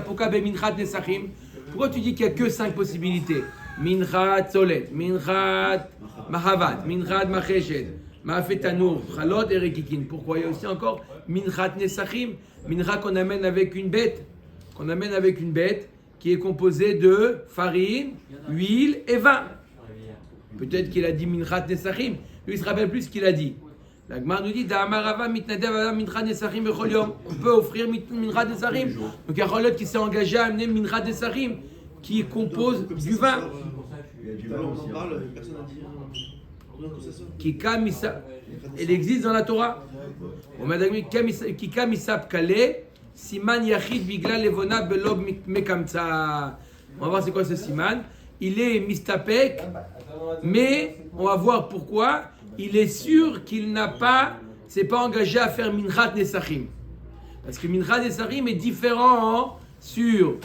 Pourquoi tu dis qu'il n'y a que 5 possibilités? Minchat solet, minchat mahavat, minchat macheshet, maafet tanour, chalot et rekikin. Pourquoi il y a aussi encore minchat nesachim, minchat qu'on amène avec une bête, qui est composée de farine, huile et vin. Peut-être qu'il a dit minchat nesachim. Lui il se rappelle plus ce qu'il a dit. La Gemara nous dit on peut offrir minchat nesachim. Donc il y a Cholot qui s'est engagé à amener minchat nesachim qui compose du vin. Il y a du vin aussi. Personne n'a dit. Elle existe dans la Torah. Kika misap kale siman yachid bigla levona belog mekamtsa. On va voir c'est quoi ce siman. Il est mistapek, mais on va voir pourquoi. Il est sûr qu'il s'est pas engagé à faire minchat nesachim. Parce que minchat nesachim est différent sur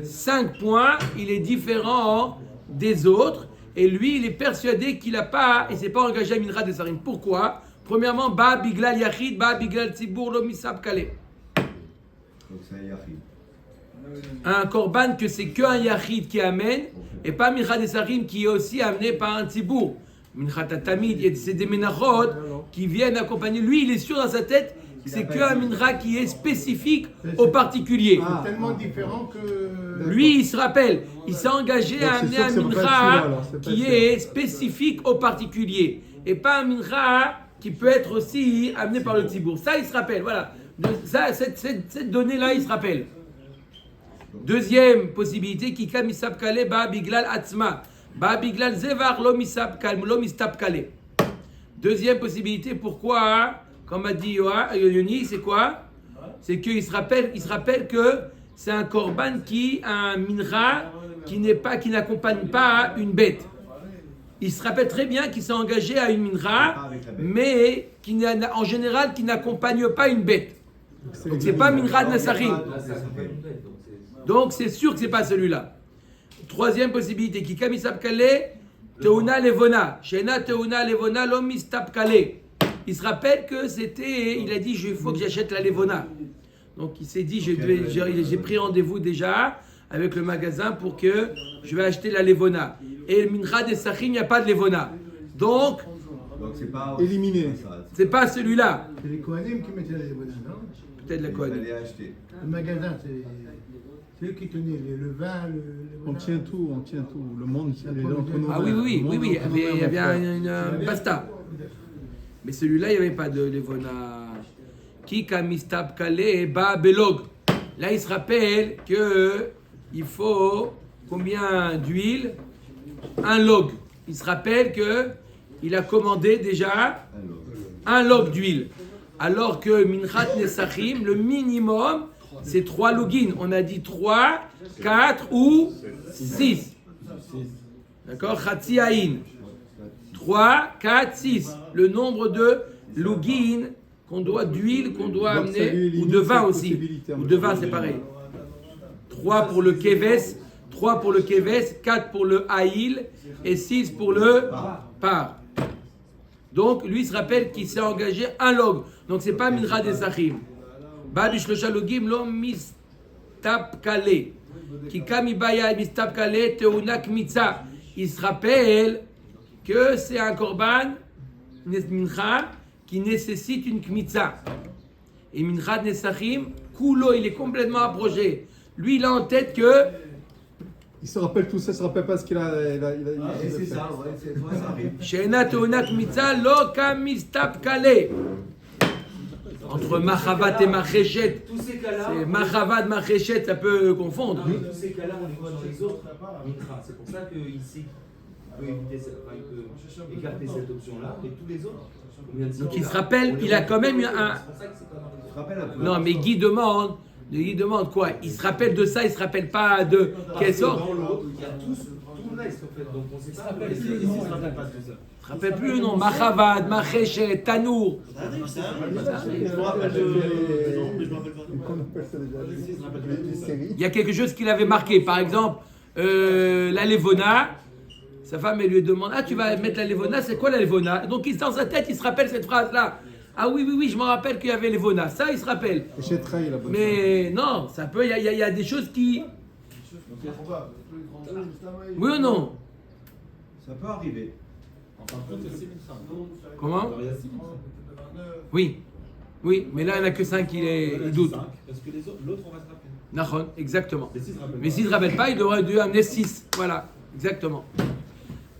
5 points, il est différent des autres, et lui, il est persuadé qu'il n'a pas, et s'est pas engagé à minchat nesachim. Pourquoi? Premièrement, ba biglal yachid, ba biglal tzibur lo misab kale. Donc c'est un yachid. Un korban que c'est qu'un yachid qui amène, et pas minchat nesachim qui est aussi amené par un tzibur. Minchat tamid, c'est des menachot qui viennent accompagner. Lui, il est sûr dans sa tête que c'est qu'un mincha qui est spécifique au particulier. C'est tellement différent que. Lui, il se rappelle, il s'est engagé à amener un mincha qui est spécifique au particulier. Et pas un mincha qui peut être aussi amené par le tzibour. Ça, il se rappelle, voilà. Ça, cette donnée-là, il se rappelle. Deuxième possibilité, Kika misab kale ba biglal atzma. Ba biglal zevar lo misab kale. Deuxième possibilité, pourquoi, comme a dit Yoni, c'est quoi? C'est qu'il se rappelle que c'est un korban un mincha qui n'accompagne pas une bête. Il se rappelle très bien qu'il s'est engagé à une mincha, mais en général qui n'accompagne pas une bête. Donc c'est pas mincha de Nesachim. Donc c'est sûr que c'est pas celui-là. Troisième possibilité, Kika misab kale teuna levona, shena teuna levona lo mistab kale. Il se rappelle que il a dit il faut que j'achète la levona. Donc il s'est dit j'ai pris rendez-vous déjà avec le magasin pour que je vais acheter la levona. Et le mincha nesachim, il n'y a pas de levona. Donc c'est pas éliminé. C'est pas celui-là. C'est les Kohanim qui mettaient la levona, non? Peut-être la Kohanim. Le magasin, c'est eux qui tenaient le vin, on tient tout. Le monde, c'est les entrepreneurs. Ah oui, il y avait un basta. Mais celui-là, il n'y avait pas de levona. Kika mistab kale ba belog. Là, il se rappelle que il faut combien d'huile? Un log. Il se rappelle que il a commandé déjà un log d'huile. Alors que minchat nesachim, le minimum, c'est 3 login. On a dit 3, 4 ou 6. D'accord? Chatzi aïn. 3, 4, 6. Le nombre de login d'huile qu'on doit amener, ou de vin aussi. Ou de vin, c'est pareil. 3 pour le keves, 4 pour le haïl et 6 pour le par. Donc, lui, il se rappelle qu'il s'est engagé un log. Donc, c'est pas mincha nesachim. Ba shlosha logim lo mistab kale. Kika mibaya mistab kale teuna kmitza. Il se rappelle que c'est un korban mincha qui nécessite une kmitza. Et mincha nesachim, kulo, il est complètement approché. Lui, il a en tête que Il se rappelle tout ça, il se rappelle pas ce qu'il a. C'est ça, ouais, c'est toi, ça arrive. She'ena teuna kmitza lo kamistab kale. Entre Machavat et Macheshet, c'est Machavat, Macheshet, ça peut confondre. Dans tous ces cas-là, on les voit dans les autres Mitra. C'est pour ça qu'ici, il peut écarter cette option-là, mais tous les autres. Donc il se rappelle, il a quand même eu un. Non, mais Guy demande quoi? Il se rappelle de ça, il se rappelle pas de quelle sorte? Dans l'autre, il y a tous, tout le reste en fait. Donc on ne sait pas. Il ne se rappelle pas de tout ça. Je ne rappelle plus le nom. Machavad, Macheshet, Tanour. Ça arrive. Je me rappelle de. Non, mais je me rappelle pas. Il y a quelque chose qu'il avait marqué. Par exemple, la Levona. Sa femme, elle lui demande: ah, tu vas mettre la Levona, c'est quoi la Levona? Donc, dans sa tête, il se rappelle cette phrase-là. Ah oui, je me rappelle qu'il y avait les Vona. Ça, il se rappelle. Et chez Trahi, la bonne Mais non, ça peut, il y a des choses qui... Oui ou non? Ça peut arriver. Comment? Oui, mais là, il n'y en a que 5 qui doutent. Parce que l'autre, on va se rappeler. Nahon, exactement. Mais s'il se rappelle Mais s'il ne se rappelle pas, il devrait dû amener 6. Voilà, exactement.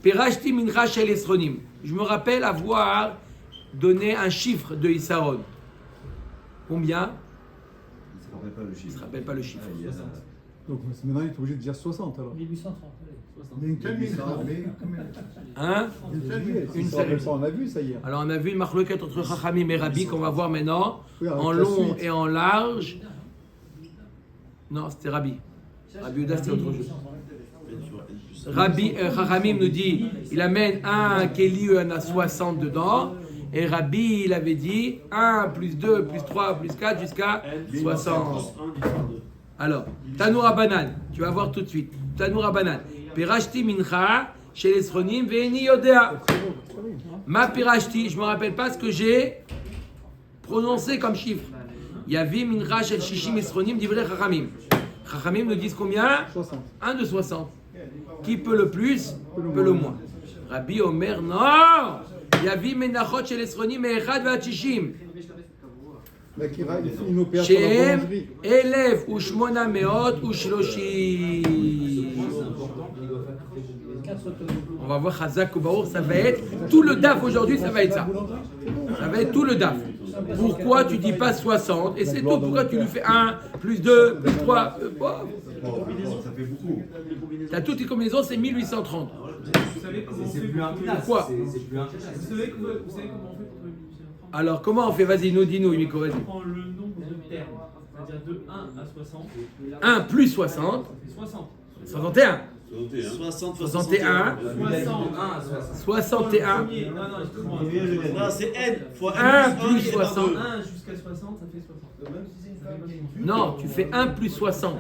Perashti mincha shel esronim. Je me rappelle avoir donné un chiffre de Issaron. Combien? Il ne se rappelle pas le chiffre. Donc maintenant, il est obligé de dire 60 alors. 1830. Mais une telle minute, mais Hein? une telle minute. Il se rappelle pas, on a vu ça hier. Alors on a vu une marloquette entre Chachamim et Rabbi qu'on va voir maintenant, Oui, avec en la long suite. et en large. Non, c'était Rabbi. Rabbi Uda, c'était autre chose. Rabbi Chachamim nous dit, il amène un Kéli, il y en a 60 dedans. Et Rabbi, il avait dit 1 plus 2 plus 3 plus 4 jusqu'à 60. Alors, Tanoura Banan, tu vas voir tout de suite. Tanoura Banan. Pirashti mincha chez les Sronim ve'eni yodea. Ma pirashti, je ne me rappelle pas ce que j'ai prononcé comme chiffre. Yavi mincha shel shishim esronim divrei chachamim. Chachamim nous disent combien? 60. 1 de 60. Qui peut le plus, peut le moins. Rabbi Omer, non! Yavi menachot shel esronim me'echad ve'ad shishim. Mais il fait une opération dans la שהם boulangerie. 1,830 On va voir Chazak ou Baour, ça va être tout le DAF aujourd'hui, ça va être ça. Ça va être tout le DAF. Pourquoi tu dis pas 60? Et c'est tout. Pourquoi tu lui fais 1, plus 2, plus 3 Ça fait beaucoup. T'as toutes les combinaisons, c'est 1830. Vous savez comment on C'est fait plus un pour classe. Quoi? C'est plus un classe. Vous savez comment on fait pour trouver 1830? Alors comment on fait? Vas-y, nous dis-nous, Miko, vas-y. On prend le nombre de termes, c'est-à-dire de 1 à 60. 1 plus 60, Ça fait 60. 61. 60, 61, 61, Non, excuse-moi. Non, c'est N fois 1 N plus 60. 1 jusqu'à 60, ça fait 60. Non, tu fais 1 plus 60.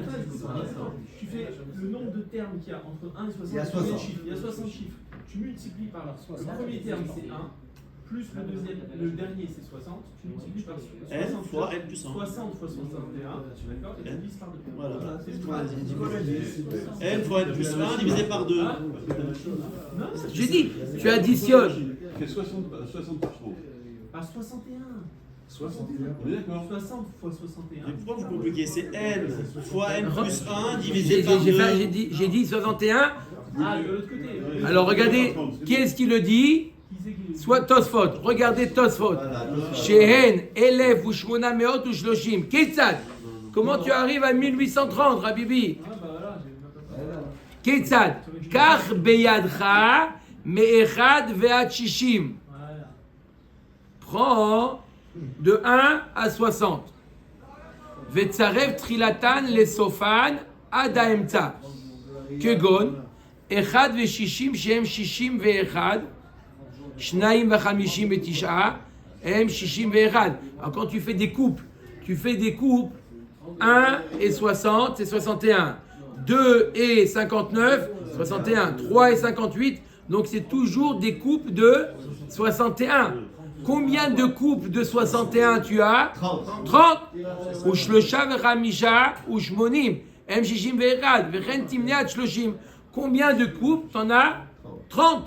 Tu fais le nombre de termes qu'il y a entre 1 et 60. Il y a 60. Il y a 60 chiffres. Tu multiplies par le premier terme, c'est 1. Plus le deuxième, le dernier c'est 60, tu multiplies par 60 N fois N plus 1. 60 fois 61, d'accord, et tu divises par 2. Voilà. C'est ce qu'on a dit. N fois N plus 1 divisé par 2. J'ai dit, tu additionnes. Fait 60 par 30. Par 61. 61. On est d'accord. 60 fois 61. Mais pourquoi vous compliquez? C'est N fois N plus 1 J'ai divisé par 2. j'ai dit 61. Ah, de l'autre côté. Alors regardez, qui est-ce qui le dit? Qui c'est qui le dit? Soit Tosfot. Regardez Tosfot. Shehen, Elef, ou Shmona Meot, ou Shloshim. Ketzad. Comment tu arrives à 1830, Rabibi? Ah, bah voilà, j'ai même pas. Ketzad. Kach beyadcha, me'echad ve'at shishim. Voilà. Prends de 1 à 60. Vetzarev trilatan les sofan ad haemtza. Kegon. Echad ve'shishim shehem shishim ve'echad. Shnaim v'chamishim ve'tisha. Hem shishim ve'echad. Alors quand tu fais des couples, 1 et 60, c'est 61. 2 et 59, 61. 3 et 58, donc c'est toujours des couples de 61. Combien de couples de 61 tu as? 30. Ou shlosha v'chamisha ou shmonim. Hem shishim ve'echad. V'chen timneat shloshim. Combien de couples t'en as? 30.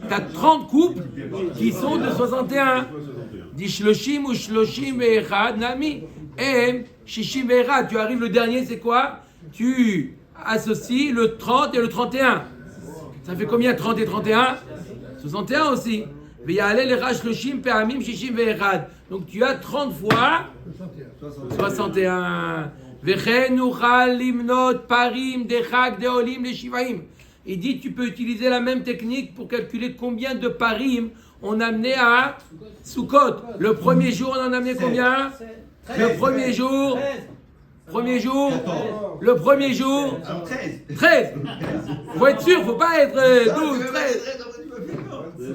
Tu as 30 couples qui sont de 61. Dis shloshim ou shloshim ve'echad nami. Hem shishim ve'echad. Tu arrives, le dernier, c'est quoi? Tu associes le 30 et le 31. Ça fait combien 30 et 31? 61 aussi. Donc tu as 30 fois 61. Il dit tu peux utiliser la même technique pour calculer combien de parim on a amené à Sukkot. Le premier jour on en a amené combien? Le premier jour. Le premier jour, 13. Faut être sûr, faut pas être 12, 13.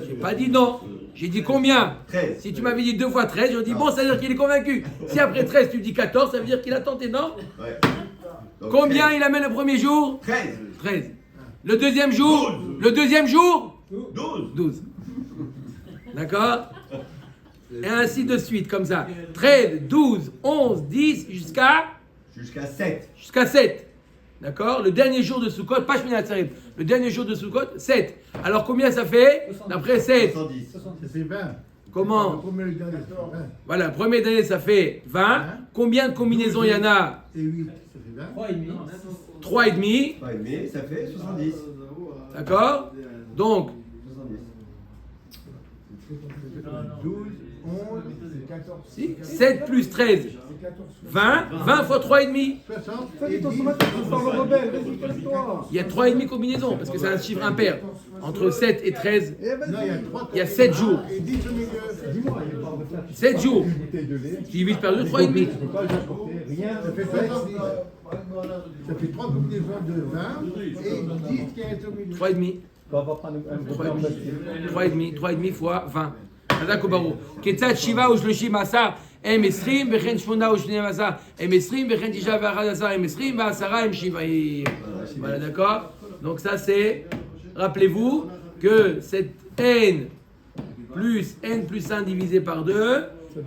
J'ai pas dit non. J'ai dit combien? 13. Si tu m'avais dit 2 fois 13, j'aurais dit bon, ça veut dire qu'il est convaincu. Si après 13 tu dis 14, ça veut dire qu'il a tenté, non? Ouais. Donc, Combien 13. il amène le premier jour? 13. 13. Le deuxième jour? Le deuxième jour? 12. 12. D'accord? Et ainsi de suite, comme ça. 13, 12, 11, 10, jusqu'à 7. Jusqu'à 7. D'accord? Le dernier jour de Sukkot, pas Shmini Atzarim. Le dernier jour de Sukkot, 7. Alors combien ça fait? D'après 7. 70. Ça fait 20. Comment? Le premier et le dernier, ça fait 20. Voilà, le premier d'année, ça fait 20. Combien de combinaisons il y en a? Et 8, ça fait 20. 3,5. 3,5. 3,5, ça fait 70. D'accord? Donc, 12, 11, 14, si, 7 plus 13, 20. 20 fois 3,5. 60. Fais ton sommet, tu sors le rebelle, vas-y, casse-toi. Il y a 3,5 combinaisons, parce que c'est un chiffre impair. Entre 7 et 13, Non, il y a 3. il y a 7 jours. Et 10 au milieu. Dis-moi, il parle de faire 7 jours. une bouteille de lait. Tu divises par 2, 3,5. Tu peux pas lui apporter rien. Ça fait 60. Ça fait 3 combinaisons de 20 et 10 qui est au milieu. 3,5. On va prendre un gros verre de 3,5 fois 20. חזק וברור. כיצד 7 ו30 עשר הם 20, וכן 8 ו12 הם 20, וכן 9 ו11 הם 20, ו10 הם 70. Voilà, d'accord? Donc ça c'est, rappelez-vous que cette n plus 1 divisé par 2,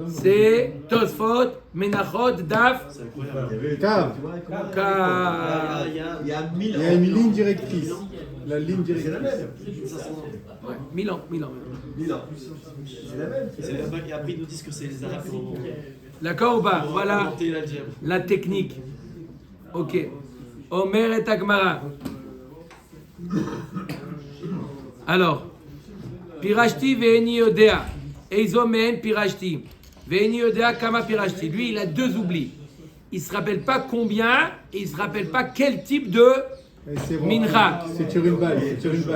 c'est Tosfot, Menachot, Daf, Cave. Ka... Il y a 1000 Il y a une ligne directrice. La ligne C'est la directrice. même. Ouais, 1000 ans. 1000 ans. C'est la même. C'est là-bas qu'après ils nous disent que c'est les Arabes qui ont D'accord ou pas? Voilà inventé l'algèbre. la technique. Ok. Omer et Agmara. Alors, Pirashti ve'eni yodea. Eizomen Pirashti. Ve'eni yodea kama Pirashti. Lui, il a 2 oublis. Il ne se rappelle pas combien et il ne se rappelle pas quel type de Et c'est bon. mincha. C'est tirer une balle,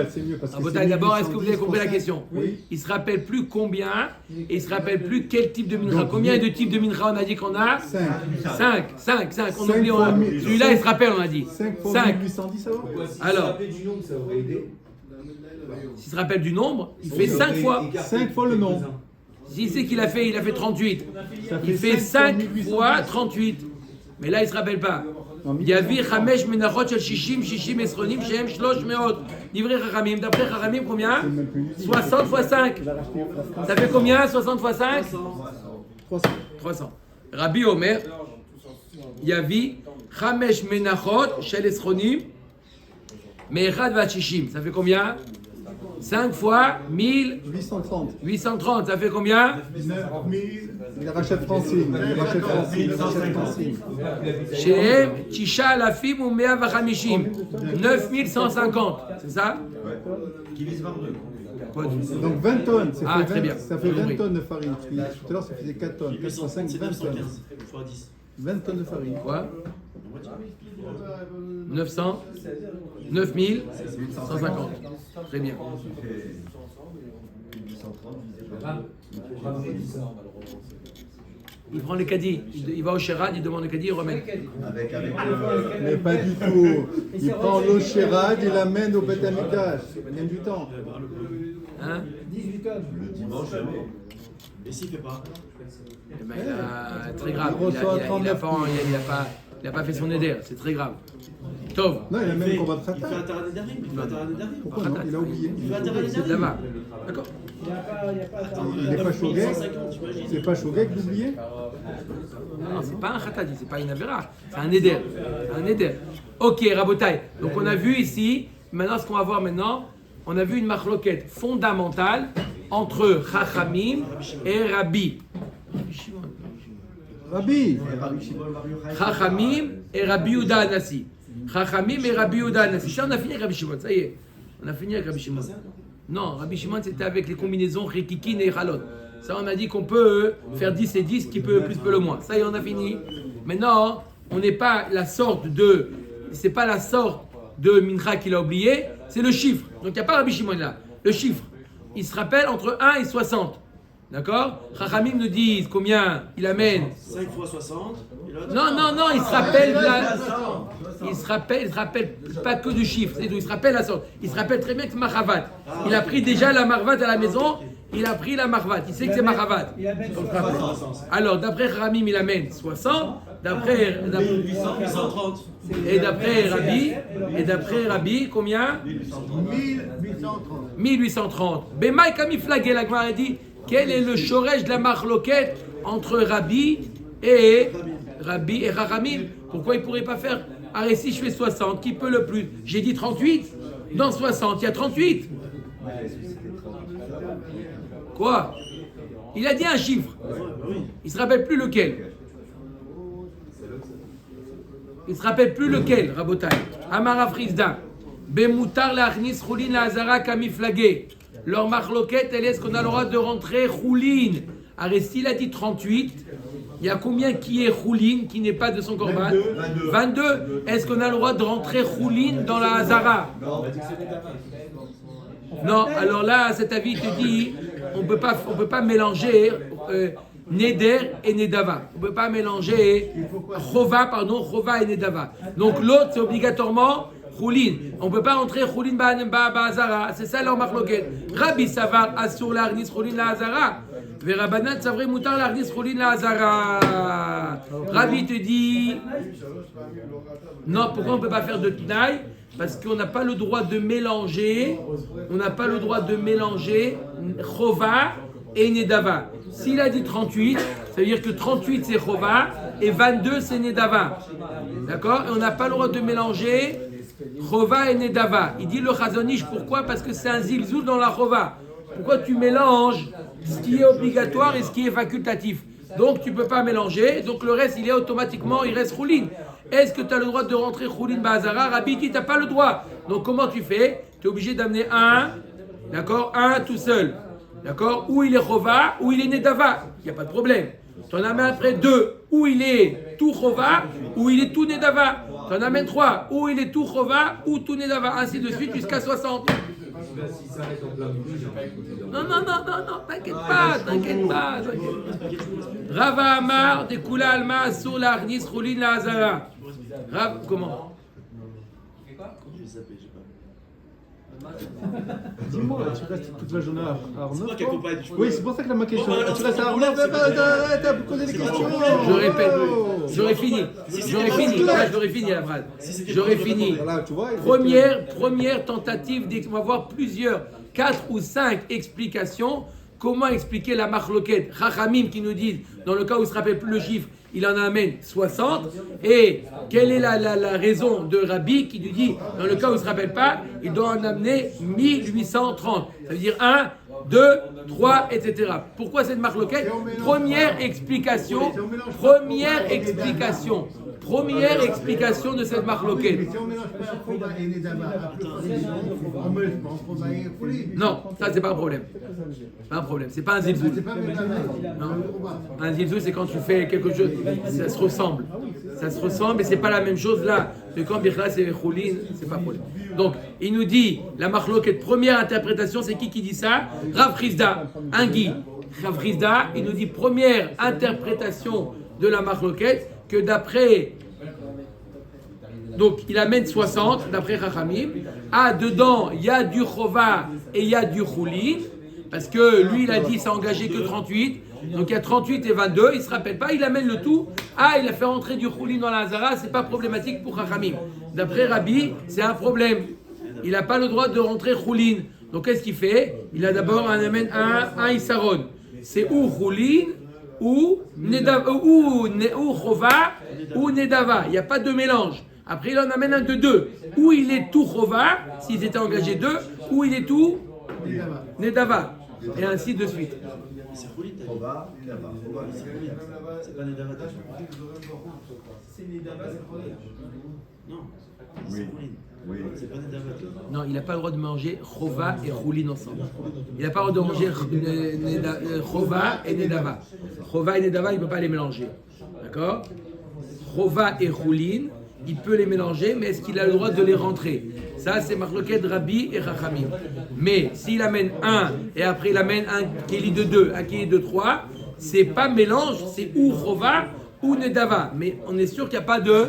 c'est mieux parce que Ah, c'est d'abord, est-ce que vous avez 1810 compris la pour question? Oui. Il ne se rappelle plus combien et il ne se rappelle plus quel type de mincha. Combien de types de mincha on a dit qu'on a? 5. 5. On Cinq oublie. fois mille. Celui-là, il se rappelle, on a dit. 5 fois 5. 1810 alors Si Alors. tu te rappelles du nombre, ça aurait aidé. S'il se rappelle du nombre, il fait 5 fois. 5 fois le nombre. S'il sait qu'il a fait 38. Ça Il fait 5 1810. fois 38. Mais là, il ne se rappelle pas. Non, Yavi Chamesh Menachot Shel Shishim, Shishim Esronim, Shem Shlosh Meot. Livré Chachamim. D'après Chachamim, combien? 60 fois 5. Ça fait combien 60 fois 5? 300. Rabbi Omer, Yavi Chamesh Menachot Shel Esronim, Me'echad va Shishim. Ça fait combien? 5 fois 830. 1830. Ça fait combien? 9000. Il rachète Francine. Il rachète Francine. Chez Tisha Lafim ou Mea Vachamishim. 9150. C'est ça? Qui vise 22. Quoi, Donc 20 tonnes. Ça Ah, fait très bien. Ça fait J'ai 20 compris. tonnes de farine. Tout à l'heure, ça faisait 4 tonnes. 4 sur 5, 830, c'est 20 tonnes. 915 fois 10. 20 tonnes de farine. Quoi? 900 9150. Très bien. 830 divisé par Il prend le caddie. Il va au Sherad, il demande le caddie, il remet. avec Mais pas du tout. Il prend l'eau Chérad, il l'amène au Beth Amikdash. Ça gagne du temps. Hein? le dimanche jamais. Et s'il ne fait pas? Eh ben, très grave. Il reçoit 39 Il n'a pas fait son éder. C'est très grave. Tov. Non, il a même combat de Il fait Khata. un terrain d'arim. Il fait un terrain d'arim. Pourquoi non? Il a oublié. Il fait un terrain C'est de d'arim. là-bas. D'accord. Il n'est pas choqué. 950, t'imagines? C'est pas choqué d'oublier. Non, c'est pas un khatadi, c'est pas une avera, c'est un éder. Un éder. Ok, Rabotai. Donc on a vu ici, maintenant ce qu'on va voir maintenant, on a vu une marloquette fondamentale entre Chachamim et Rabbi. Rabbi. Chachamim et Rabbi Yehuda Anassi. Chachamim et Rabbi Yehuda Anassi. Ça, on a fini avec Rabbi Shimon, ça y est. On a fini avec Rabbi Shimon. Non, Rabbi Shimon, c'était avec les combinaisons Rikikin et Chalot. Ça, on a dit qu'on peut faire 10 et 10, qui peut le plus, peut le moins. Ça y est, on a fini. Maintenant, on n'est pas la sorte de... C'est pas la sorte de Mincha qu'il a oublié, c'est le chiffre. Donc, il n'y a pas Rabbi Shimon là. Le chiffre. Il se rappelle entre 1 et 60. D'accord? Chachamim nous disent combien il amène. 5 fois 60. Et l'autre? Non, il se rappelle de la... Il se rappelle pas que du chiffre, c'est tout. Il se rappelle la sorte. Il se rappelle très bien que c'est Machavat. Il a pris déjà la Marvat à la maison, il a pris la Marvat. Il sait que c'est Machavat. Alors, d'après Ramim, il amène 60. D'après 830. et d'après Rabbi, combien? 1830. 1830. Bemaï Kamiflagé, la Gemara dit quel est le shoresh de la marloquette entre Rabbi et Rachamim? Pourquoi il ne pourrait pas faire si je fais 60, qui peut le plus? J'ai dit 38. Dans 60, il y a 38. Quoi? Il a dit un chiffre. Il ne se rappelle plus lequel. Il ne se rappelle plus lequel, Rabotai. Amara Frisda. Bemutar lachnis choulin la hazara kamiflagé. Leur marloquette, elle est-ce qu'on a le droit de rentrer choulin? S'il a dit 38, il y a combien qui est choulin, qui n'est pas de son corban? 22. Est-ce qu'on a le droit de rentrer choulin dans la hazara? Non, alors là, cet avis te dit, on peut pas mélanger Neder et Nedava. On ne peut pas mélanger Chova et Nedava. Donc l'autre, c'est obligatoirement Choulin. On ne peut pas rentrer Choulin Ba'azara. C'est ça leur marloquette. Rabbi Savar Asur l'Arnis Choulin La'azara. Verabanan Savre Moutar l'Arnis Choulin La'azara. Rabbi te dit, non, pourquoi on ne peut pas faire de Tnaï? Parce qu'on n'a pas le droit de mélanger, Chova et Nedava. S'il a dit 38, ça veut dire que 38 c'est Chova et 22 c'est Nedava. D'accord? Et on n'a pas le droit de mélanger Chova et Nedava. Il dit le Chazon Ish, pourquoi? Parce que c'est un zilzoul dans la Chova. Pourquoi tu mélanges ce qui est obligatoire et ce qui est facultatif? Donc tu ne peux pas mélanger, donc le reste il reste Choulin. Est-ce que tu as le droit de rentrer Choulin Ba'azara? Rabbi dit tu n'as pas le droit. Donc comment tu fais? Tu es obligé d'amener un, d'accord? Un tout seul. D'accord? Ou il est Chova, ou il est Nedava. Il n'y a pas de problème. Tu en amènes après deux, ou il est tout Chova, ou il est tout Nedava. Tu en amènes trois, ou il est tout Chova, ou tout Nedava. Ainsi de suite jusqu'à 60. Non, t'inquiète pas. Rava Amar, de Kula Alma, Asur la Arnis, Choulin la Hazara. Rav, comment? Dis-moi, tu restes toute la journée à Arnaud? C'est toi qui accompagne. Oui, c'est pour ça que ma question. Tu restes à Arnaud? T'as posé des questions. Je répète, j'aurais fini la phrase. J'aurais fini. Première tentative, on va voir 4 ou 5 explications. Comment expliquer la marloquette? Chachamim qui nous disent, dans le cas où il ne se rappelle plus le chiffre, il en amène 60. Et quelle est la raison de Rabbi qui nous dit, dans le cas où il ne se rappelle pas, il doit en amener 1830. Ça veut dire 1, 2, 3, etc. Pourquoi cette marloquette? Première explication de cette marloquette. Non, ça c'est pas un problème. C'est pas un zilzoul. Non. Un zilzoul, c'est quand tu fais quelque chose, ça se ressemble, mais c'est pas la même chose là. Mais quand Birla c'est Choulin, c'est pas problème. Donc, il nous dit, la marloquette, première interprétation, c'est qui dit ça? Rav Frisda, un Guy. Rav Frisda, il nous dit, première interprétation de la marloquette, que d'après. Donc, il amène 60, d'après Chachamim. Dedans, il y a du Chova et il y a du Choulin. Parce que lui, il a dit, ça n'a engagé que 38. Donc, il y a 38 et 22. Il ne se rappelle pas, il amène le tout. Il a fait rentrer du Choulin dans la Hazara. Ce n'est pas problématique pour Chachamim. D'après Rabbi, c'est un problème. Il n'a pas le droit de rentrer Choulin. Donc, qu'est-ce qu'il fait? Il a d'abord amène un Issaron. C'est ou Choulin, ou Chova, ou Nedava. Il n'y a pas de mélange. Après, il en amène un de deux. Ou il est tout Chova, s'ils étaient engagés deux, ou il est tout Nedava. Et ainsi de suite. C'est Choulin, t'as dit. C'est pas Nedava. C'est Nedava, c'est Choulin. Non, c'est Choulin. C'est pas Nedava. Non, il n'a pas le droit de manger Chova et Choulin ensemble. Il n'a pas le droit de manger Chova et Nedava. Chova et Nedava, il ne peut pas les mélanger. D'accord? Chova et Choulin, il peut les mélanger, mais est-ce qu'il a le droit de les rentrer? Ça, c'est marloquette Rabbi et Chachamim. Mais s'il amène un, et après il amène un kéli de 2, un kéli de 3, c'est pas mélange, c'est ou Chova ou Nedava. Mais on est sûr qu'il n'y a pas de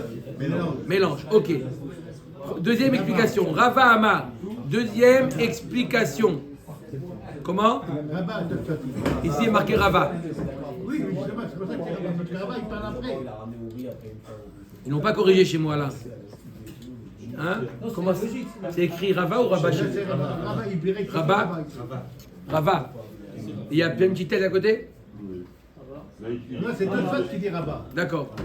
mélange. Ok. Deuxième explication. Rava Amar. Deuxième explication. Comment? Ici, il est marqué Rava. Oui, justement, c'est pour ça que Rava, il parle après. Ils n'ont pas corrigé chez moi là. Hein? Comment c'est écrit Rava ou Rabashi? Rava. Il y a plein de petites têtes à côté? Non, c'est Tosfot qui dit Rabat. D'accord.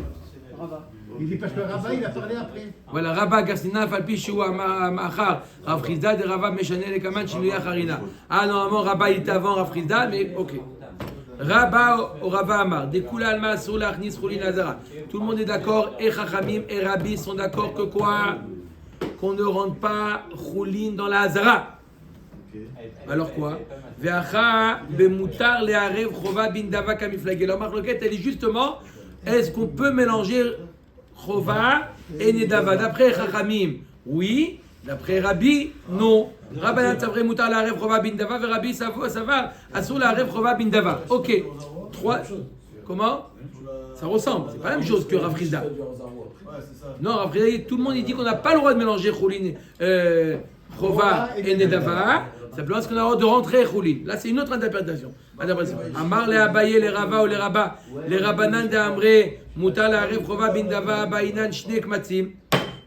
Il dit parce que Rabat, il a parlé après. Voilà, Rabat Gassina, Falpi, Shua, Machar, Rav Chizda, de Rabat Meshanel et Kaman, Shinuya Harina. Ah, normalement, Rabat, il était avant Rav Chizda, mais ok. Rabat au Rabat Amar, Dekula Alma, Soulach, Nisrouli, Nazara. Tout le monde est d'accord, et Chachamim et Rabbi sont d'accord que quoi? Qu'on ne rentre pas Choulin dans la Hazara. Alors quoi? Ve'acha bemutar le'arev chova bin dava kamiflagel. La marloquette, elle est justement, est-ce qu'on peut mélanger chova et nedava? D'après Chachamim, oui. D'après Rabbi, non. Rabbanan savre mutar le'arev chova bin dava, et Rabbi ça va, asur le'arev chova bin dava. Ok. 3. Comment? Ça ressemble. C'est pas la même chose que Rav Chizda. Non, Rav Chizda, tout le monde il dit qu'on n'a pas le droit de mélanger choulin, chova et nedava. Simplement parce qu'on a le droit de rentrer choulin. Là, c'est une autre interprétation. Amar le Abaye, les Rava ou les Rabba, les Rabbanan de Amré, Mutal Arif, Chova bin Dava, Bainan, Shnek Matzim.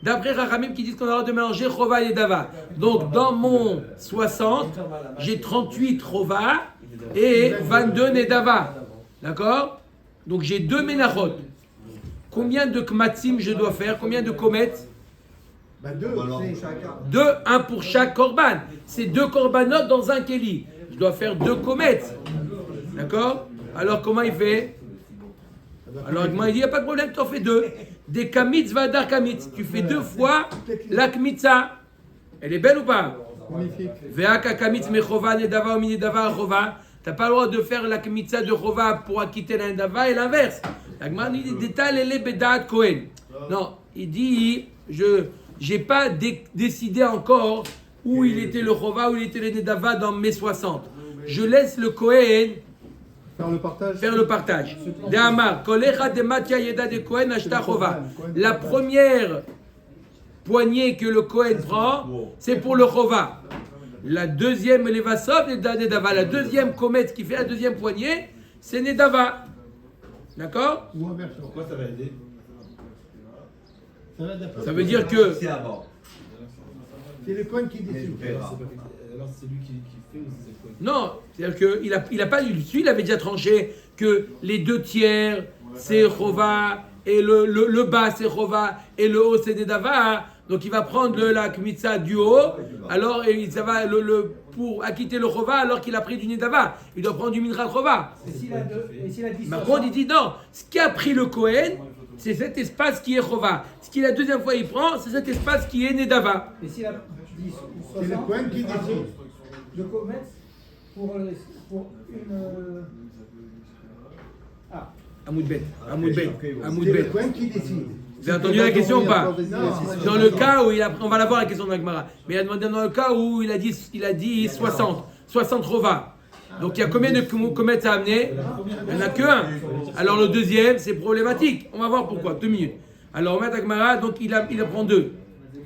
D'après Rachamim qui disent qu'on a le droit de mélanger Chova et Dava. Donc, dans mon 60, j'ai 38 Chova et 22 Nedava. D'accord? Donc, j'ai 2 Menachot. Combien de Kmatzim je dois faire? Combien de Komet? 2, 1 pour chaque korban. C'est 2 korbanot dans un keli. Je dois faire 2 komets. D'accord? Alors comment il fait? Alors il dit, il n'y a pas de problème, tu en fais 2. Des kamitz vadar kamitz. Tu fais 2 fois la kmitza. Elle est belle ou pas? Magnifique. Ve'aka kamitz mechova nedava ou minedava chova. Tu n'as pas le droit de faire la kmitza de chova pour acquitter la nedava et l'inverse. La Gemara dit, détal ele bedat kohen. Non, il dit, j'ai pas décidé encore où il était le chova, où il était le nedava dans mes 60. Je laisse le Kohen faire le partage. De'amar, kolecha de matia yeda de Kohen ashta chova. La première poignée que le Kohen prend, c'est pour le chova. La deuxième levasov, nedava. La deuxième comète qui fait la deuxième poignée, c'est nedava. D'accord? Pourquoi ça va aider? Ça veut dire que C'est avant. C'est le coin qui décide. Alors c'est lui qui fait ou c'est le coin? non, c'est-à-dire qu'il a pas lui, il avait déjà tranché que les 2 tiers c'est chova et le bas c'est chova et le haut c'est nedava. Donc il va prendre la kmitza du haut, alors ça va pour acquitter le chova alors qu'il a pris du nedava. Il doit prendre du mincha chova. Et s'il a dit Par contre, il dit non, ce qui a pris le Kohen, c'est cet espace qui est chova. Ce qui la deuxième fois il prend, c'est cet espace qui est nedava. Et s'il a dit C'est le 60, coin qui décide. le comète pour une... Amoudbet. C'est le coin qui décide. Vous avez entendu la question ou pas? Non. Dans le cas où on va la voir la question de Agmara. Mais il a demandé dans le cas où il a dit 60 chova. Donc il y a combien de comètes à amener? Il n'y en a qu'un. Alors le deuxième, c'est problématique. On va voir pourquoi. 2 minutes. Alors Omet Agmara, donc il apprend 2.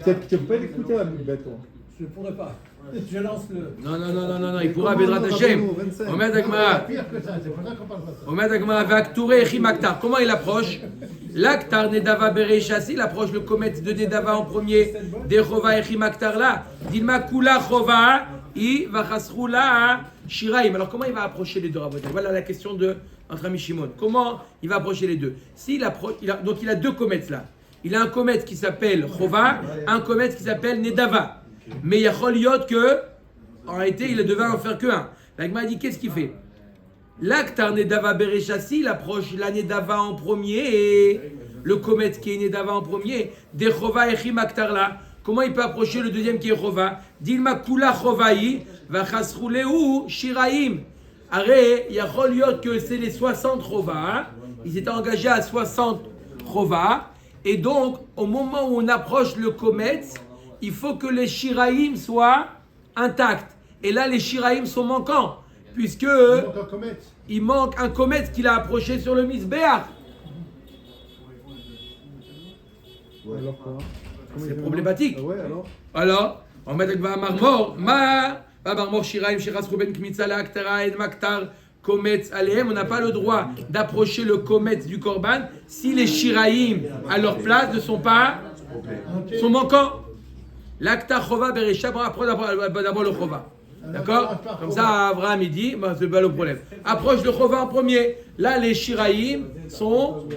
Tu peux pas l'écouter à bête, toi. Je ne pourrais pas. Je lance le... Non, il pourra Bedrat Hashem. Omet Agmara. Pire que ça, c'est pour ça qu'on parle pas de ça. Omet Agmara Vaktouré Chimaktar. Comment il approche? L'Aktar Nedava Bereshassi, il approche le comète de Nedava en premier, des Chova et Chimaktar là. Dilma Kula Chova, I Vachasrula Shiraim. Alors comment il va approcher les deux rabotés? Voilà la question de notre ami Shimon. Comment il va approcher les deux? Donc il a 2 comètes là. Il a un comète qui s'appelle Chova, un comète qui s'appelle Nedava. Mais il y a Choliot que, en réalité, il ne devait en faire qu'un. L'Agma dit qu'est-ce qu'il fait? L'Aktar Nedava Bereshassi, il approche la Nedava en premier et le comète qui est Nedava en premier, des Chova et Chimaktar là. Comment il peut approcher le deuxième qui est Chova? Dilma Kula Chovai, Vachasruleu Shiraim. Arrête, il y a Choliot que c'est les 60 Chova. Ils étaient engagés à 60 Chova. Et donc, au moment où on approche le comète, il faut que les Shiraim soient intacts. Et là, les Shiraim sont manquants, puisque il manque un comète qu'il a approché sur le Misbéach. Alors quoi? C'est problématique. Ah ouais, Alors, on met avec Marmor, Marmor Shiraim, Shiras Ruben Kmitzala, Aktara, Ed Maktar, Kometz Alehem. On n'a pas le droit d'approcher le Kometz du Korban si les Shiraim à leur place ne sont manquants. L'Aktar Chova Beresha, d'abord le Chova. D'accord? Comme ça, Abraham, il dit, bah, c'est pas le problème. Approche le Chova en premier. Là, les Shiraïm sont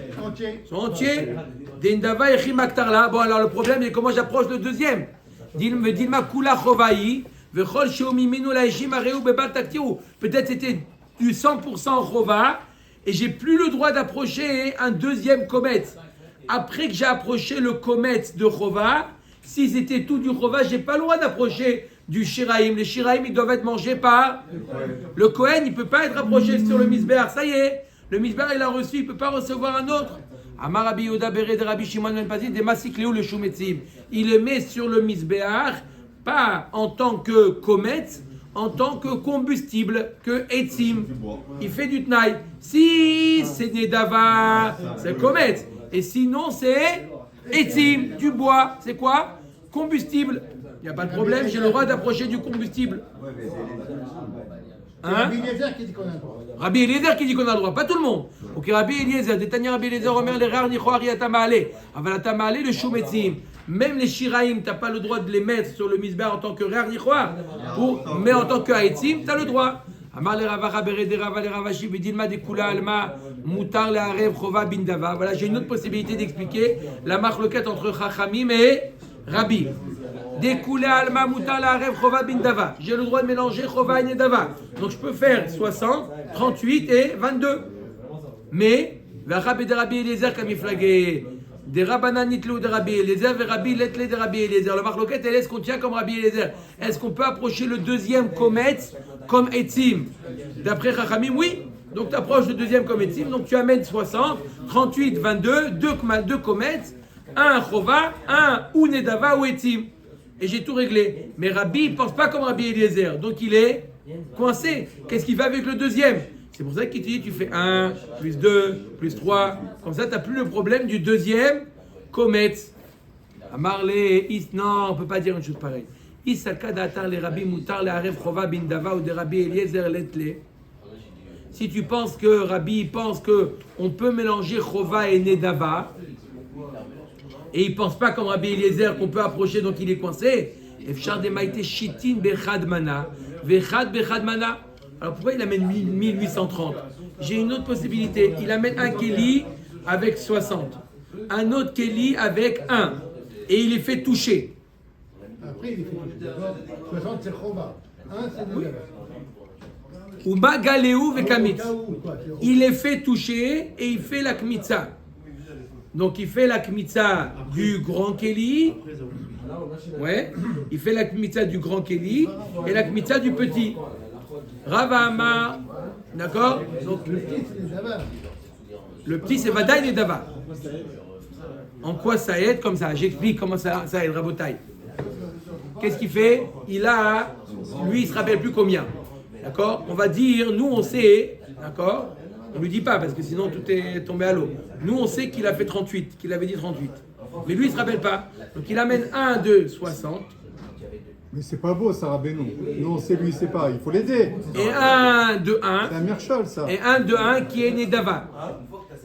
entiers. Dendava et Chimaktarla. Bon, alors le problème est comment j'approche le deuxième. Dilma Kula Chovaï. Vechol Sheomiminu la Eshimareu Bebal Taktiru. Peut-être c'était du 100% Chova et j'ai plus le droit d'approcher un deuxième Komet. Après que j'ai approché le Komet de Chova, si c'était tout du Chova, j'ai pas le droit d'approcher du Shiraïm. Les Shiraïm, ils doivent être mangés par le Kohen. Il peut pas être approché sur le Misbéach. Ça y est, le Misbéach, il a reçu, il peut pas recevoir un autre. Amar Rabbi Yehuda Beret de Rabbi Shimon ben Pazit de Masikleu le Shumetzim. Il le met sur le Misbéach, pas en tant que Komet, en tant que combustible, que Etzim. Il fait du Tnaï. Si c'est Nedava, c'est Komet. Et sinon, c'est Etzim, du bois. C'est quoi? Combustible. Il n'y a pas de problème, j'ai le droit d'approcher du combustible. Hein? Rabbi Eliezer qui dit qu'on a le droit. Rabbi Eliezer qui dit qu'on a le droit, pas tout le monde. Ok, Rabbi Eliezer, Détania Rabbi Eliezer, Omer, les rares, Nichoari, Atamaale. Avalatamaale, le Shumetzim. Même les Shiraïm, tu n'as pas le droit de les mettre sur le Misbar en tant que rare Nichoar. Mais en tant que Haetzim, tu as le droit. Amar le Ravacha, Berede Rava, le Ravashi, Bedilma, Dekula, Alma, Moutar, le Harev, Chova, Bindava. Voilà, j'ai une autre possibilité d'expliquer la marloquette entre Chachamim et Rabbi. Dekula, Alma, Moutar, le Harev, Chova, Bindava. J'ai le droit de mélanger Chova et Nedava. Donc je peux faire 60, 38 et 22. Mais, Rabbi de Rabbi Eliezer, comme il flaguait. Des Rabbanan nitlou de Rabbi Eliezer, et Rabbi letle de Rabbi Eliezer. Le marloquette, elle est-ce qu'on tient comme Rabbi Eliezer? Est-ce qu'on peut approcher le deuxième Komet comme Etzim? D'après Chachamim, oui. Donc tu approches le deuxième comme Etzim, donc tu amènes 60, 38, 22, deux Komet, un Chova, un ou Nedava ou Etzim. Et j'ai tout réglé. Mais Rabbi, il ne pense pas comme Rabbi Eliezer, donc il est coincé. Qu'est-ce qu'il fait avec le deuxième? C'est pour ça qu'il te dit, tu fais 1, plus 2, plus 3. Comme ça, tu n'as plus le problème du deuxième Komet. Amarle, non, on ne peut pas dire une chose pareille. Isaka d'atar les Rabbi Moutar, les Aref Chova Bindava ou des Rabbi Eliezer Letle. Si tu penses que Rabbi pense qu'on peut mélanger Chova et Nedava, et il ne pense pas comme Rabbi Eliezer qu'on peut approcher, donc il est coincé. Efchar de Maïté Shitin Bechad Mana, Vechad Bechad Mana. Alors pourquoi il amène 1830? J'ai une autre possibilité. Il amène un Kéli avec 60. Un autre Kéli avec 1. Et il les fait toucher. Après, il est fait toucher. D'abord, 60 c'est Chova. 1 c'est Nedava. Ou Magaléou Vekamit. Il les fait toucher et il fait la Kmitza. Donc il fait la Kmitza du grand Kéli. Ouais. Il fait la Kmitza du grand Kéli et la Kmitza du petit. Rava Amar, d'accord? Donc le petit c'est Vadaï Nedava. En quoi ça aide comme ça? J'explique comment ça aide, Rabotaï. Qu'est-ce qu'il fait? Lui il se rappelle plus combien. D'accord? On va dire, nous on sait, d'accord? On lui dit pas parce que sinon tout est tombé à l'eau. Nous on sait qu'il a fait 38, qu'il avait dit 38. Mais lui il se rappelle pas. Donc il amène 1, 2, 60. Mais c'est pas beau, ça, Rabbeinu. Non, c'est lui, c'est pas. Il faut l'aider. Et 1, 2, 1. C'est un Mirchol, ça. Et 1, 2, 1 qui est Nedava.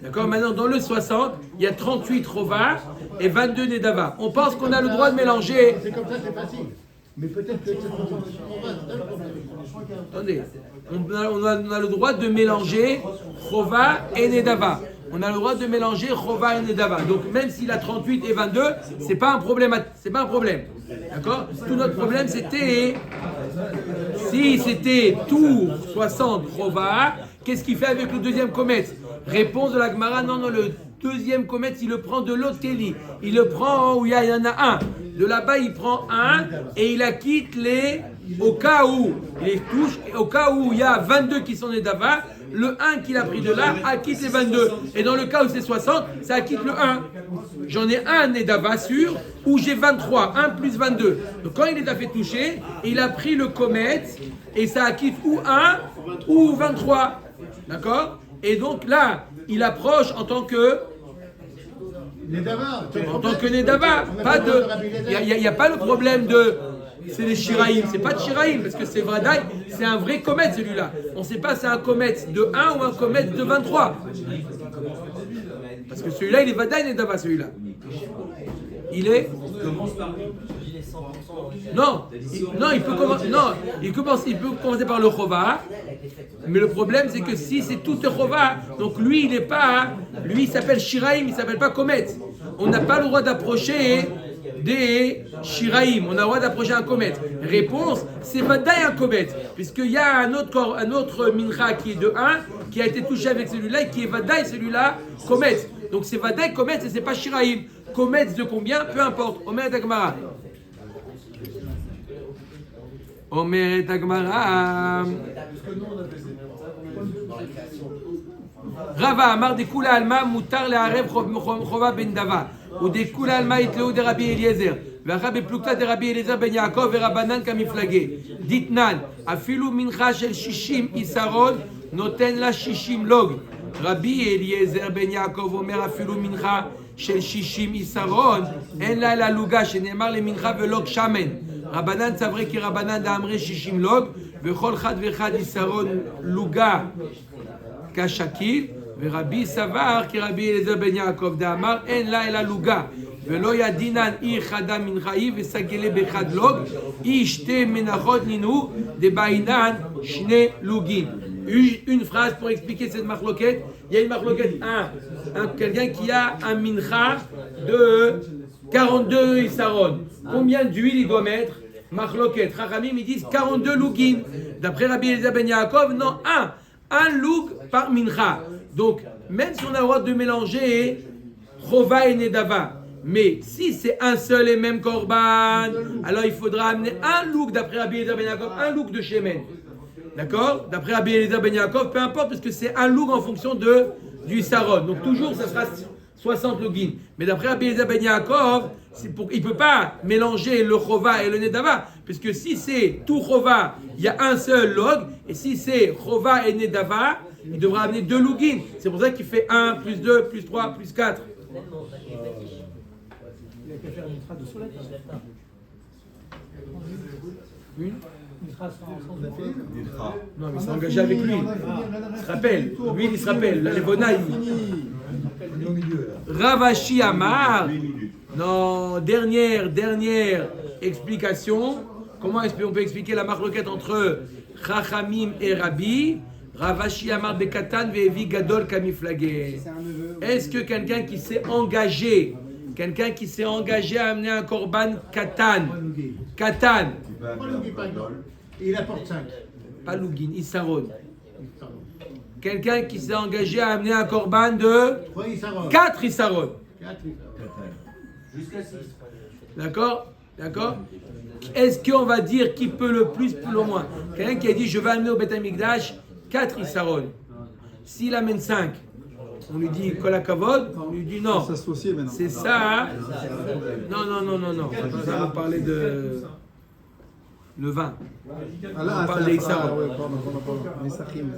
D'accord? Maintenant, dans le 60, il y a 38 Chova et 22 Nedava. On pense qu'on a le droit de mélanger. C'est comme ça, c'est facile. Mais peut-être que c'est Chova, c'est un problème. Attendez. On a le droit de mélanger Chova et Nedava. On a le droit de mélanger Chova et Nedava. Donc, même s'il a 38 et 22, c'est pas un problème. C'est pas un problème. D'accord? Tout notre problème, c'était si c'était tout 60 Chova, qu'est-ce qu'il fait avec le deuxième Komet? Réponse de la Gemara, non, le deuxième Komet, il le prend de l'autre Kéli. Il le prend où il y en a un. De là-bas, il prend un et il acquitte au cas où il les touche, au cas où il y a 22 qui sont Nedava, le 1 qu'il a pris de là acquitte les 22. Et dans le cas où c'est 60, ça acquitte le 1. J'en ai un Nedava sûr, où j'ai 23, 1 plus 22. Donc quand il les a fait toucher, il a pris le Komet et ça acquitte ou 1 ou 23. D'accord? Et donc là, il approche en tant que Nedava. En tant que Nedava, pas de. Il n'y a pas le problème de. C'est les Shiraïm, c'est pas de Shiraïm, parce que c'est Vradaï, c'est un vrai comète celui-là. On ne sait pas c'est un comète de 1 ou un comète de 23. Parce que celui-là, il est Vadaï Nedava celui-là. Il est. Commence par lui. les 100%. Non, il peut commencer par le chova. Mais le problème, c'est que si c'est tout le chova, donc lui, il s'appelle Shiraim, il s'appelle pas Komet. On n'a pas le droit d'approcher des Shiraim, on a le droit d'approcher un Komet. Réponse, c'est Vadaï un Komet, puisqu'il y a un autre mincha qui est de 1, qui a été touché avec celui-là, et qui est Vadaï, celui-là, Komet. Donc c'est Vadaï Komet, et c'est pas Shiraim. Komet de combien? Peu importe. Omer Tagmara. Omer Tagmara. Rava Amar de Kula Alma Mutar le'arev Chova ben Dava ou de Kula Alma itleu de Rabbi Eliezer והרבי פלוגתא דרבי אליעזר בן יעקב ורבנן כמפלגי דתנן אפילו מנחה של 60 יסרון נותן לה 60 לוג רבי אליעזר בן יעקב אומר אפילו מנחה של 60 יסרון אין לה אלא לוגה שנאמר למנחה ולוג שמן רבנן סברי כי רבנן דאמרי 60 לוג וכל חד ואחד יסרון לוגה כשקיל ורבי סבר כרבי אליעזר בן יעקב דאמר אין לה אלא לוגה ולא ידינן אי חדה מנחאי וסגלה באחד לוג אי שתי מנחות נינו דבעינן שני לוגים. Une phrase pour expliquer cette marloquette. Il y a une marloquette, quelqu'un qui a un mincha de 42 isaron. Combien d'huile il doit mettre? Marloquette. Chachamim, ils disent 42 lugin. D'après Rabbi Eliezer ben Yaakov, non, un lug par mincha. Donc, même si on a le droit de mélanger chova et nedava, mais si c'est un seul et même korban, alors il faudra amener un lug d'après Rabbi Eliezer ben Yaakov, un lug de shemen. D'accord? D'après Rabbi Eliezer ben Yaakov, peu importe, parce que c'est un lug en fonction du saron. Donc toujours, ça sera 60 lugin. Mais d'après Rabbi Eliezer ben Yaakov, il ne peut pas mélanger le chova et le nedava, puisque si c'est tout chova, il y a un seul log, et si c'est chova et nedava, il devra amener 2 lugin. C'est pour ça qu'il fait 1, plus 2, plus 3, plus 4. Il a qu'à faire une trace de soleil. Une trace ensemble. Non, mais il s'est engagé avec lui. Il se rappelle. Lui, il se rappelle. La Levona, Ravashi Amar. Non, dernière explication. Comment on peut expliquer la marloquette entre Chachamim et Rabbi? Ravashi Amar Bekatan Ve'evi Gadol Kamiflagé. Est-ce que quelqu'un qui s'est engagé à amener un korban katan, il apporte 5. pas lugin, isaron. Quelqu'un qui s'est engagé à amener un korban de 4 isaron. Jusqu'à 6. D'accord? Est-ce qu'on va dire qui peut le plus le moins? Quelqu'un qui a dit je vais amener au Beth Amikdash 4 isaron. S'il amène 5, on lui dit Kol HaKavod, on lui dit non. C'est ça. Non. Ça, on parlait de le vin. On parle des isaron.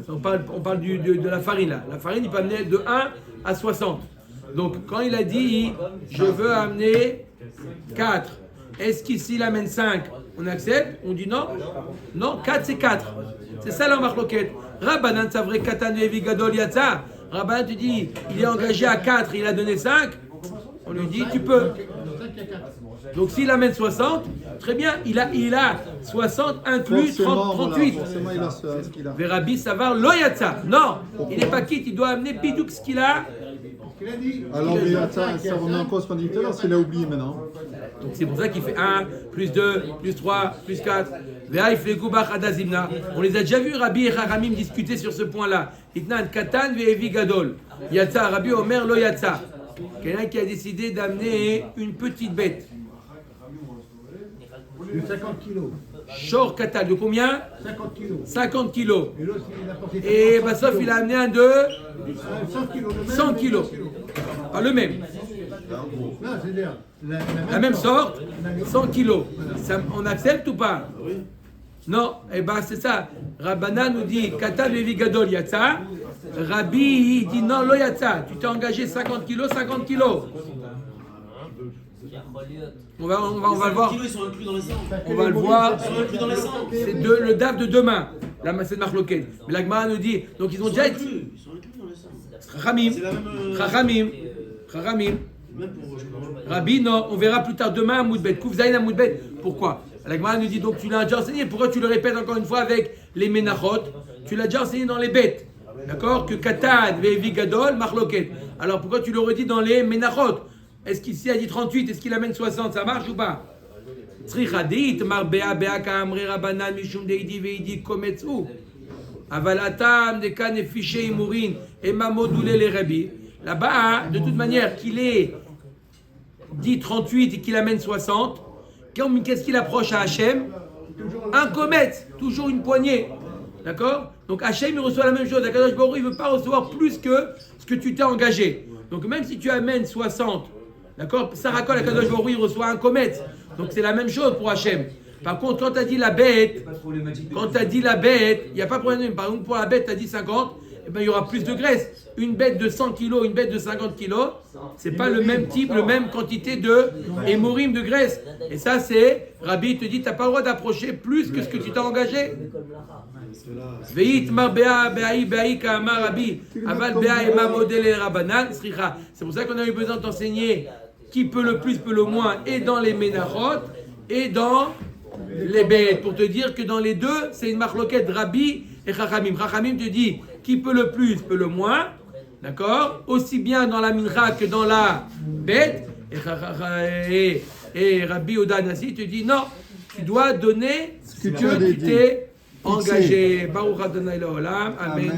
On parle de la farine là. La farine, il peut amener de 1 à 60. Donc quand il a dit je veux amener 4, est-ce qu'ici il amène 5? On accepte? On dit non? Non, 4 c'est 4. C'est ça la marloquette. Rabbanan Savre Katan Ve'evi Gadol Yatsa. Rabbanan te dit il est engagé à 4, il a donné 5. On lui dit tu peux. Donc s'il amène 60, très bien, il a 60 inclus 38. Rabbi Savar Lo Yatsa. Non, il n'est pas quitte, il doit amener Bidouk ce qu'il a. Alors, ça remet en cause ce qu'on dit tout à l'heure, s'il a oublié maintenant. Donc c'est pour ça qu'il fait 1, plus 2, plus 3, plus 4. On les a déjà vus, Rabbi et Chachamim, discuter sur ce point-là. Itnan Katan ve'evi gadol. Yatsa, Rabbi Omer lo yatsa. Quelqu'un qui a décidé d'amener une petite bête. De 50 kilos. Shor Katan, de combien? 50 kilos. 50 kilos. Et l'autre, il a porté Et Bassof, il a amené un de 100 kilos. 100 kilos. Pas le même. Non, c'est-à-dire La même sorte, 100 kilos. Ça, on accepte ou pas? Non, eh ben c'est ça. Rabbana nous dit Katan ve'evi gadol yatsa. Rabbi il dit non, lo yatsa. Tu t'es engagé 50 kilos, 50 kilos. On va le voir. Ils sont inclus dans les 100. On va le voir. Ils sont inclus dans les 100. C'est le DAF de demain. Là, c'est marloquette. Mais la Gemara nous dit. Donc ils ont déjà été. Ils sont inclus dans les 100. Chachamim. C'est la même. Chachamim. Même pour. Rabbi, non, on verra plus tard demain à Moudbet. Koufzaïn à Moudbet. Pourquoi? La Gemara nous dit donc tu l'as déjà enseigné. Pourquoi tu le répètes encore une fois avec les Menachot? Tu l'as déjà enseigné dans les bêtes. D'accord? Que Katan, Vevi Gadol, Marloket. Alors pourquoi tu le redis dans les Menachot? Est-ce qu'ici il a dit 38? Est-ce qu'il amène 60? Ça marche ou pas? Tzrichadit, Marbea, Bea, Kamre, Rabanan, Mishum, Deidi, Veidi, Kometsu. Avalatam, Dekan, Fiché, Imourin, et Mamodoulé, les Rabbi. Là-bas, de toute manière, qu'il ait dit 38 et qu'il amène 60, qu'est-ce qu'il approche à Hachem? Un comète, toujours une poignée. D'accord? Donc Hachem, il reçoit la même chose. Akadosh Baruch Hu, il ne veut pas recevoir plus que ce que tu t'es engagé. Donc même si tu amènes 60, d'accord? Sarakol, Akadosh Baruch Hu, il reçoit un comète. Donc c'est la même chose pour Hachem. Par contre, quand tu as dit la bête, il n'y a pas de problème. Par exemple, pour la bête, tu as dit 50, eh ben, il y aura plus de graisse. Une bête de 100 kg, une bête de 50 kg, c'est pas le même type, la même quantité de hémorim de graisse. Et ça, c'est, Rabbi te dit, tu n'as pas le droit d'approcher plus que ce que tu t'as engagé. C'est pour ça qu'on a eu besoin de t'enseigner qui peut le plus, peut le moins, et dans les Menachot, et dans les bêtes, pour te dire que dans les deux, c'est une marloquette Rabbi et Chachamim. Chachamim te dit qui peut le plus, peut le moins, d'accord? Aussi bien dans la mincha que dans la bête. Et Rabbi Odanasi te dit non, tu dois donner ce que tu t'es engagé. Baruch Adonai Leolam. Amen.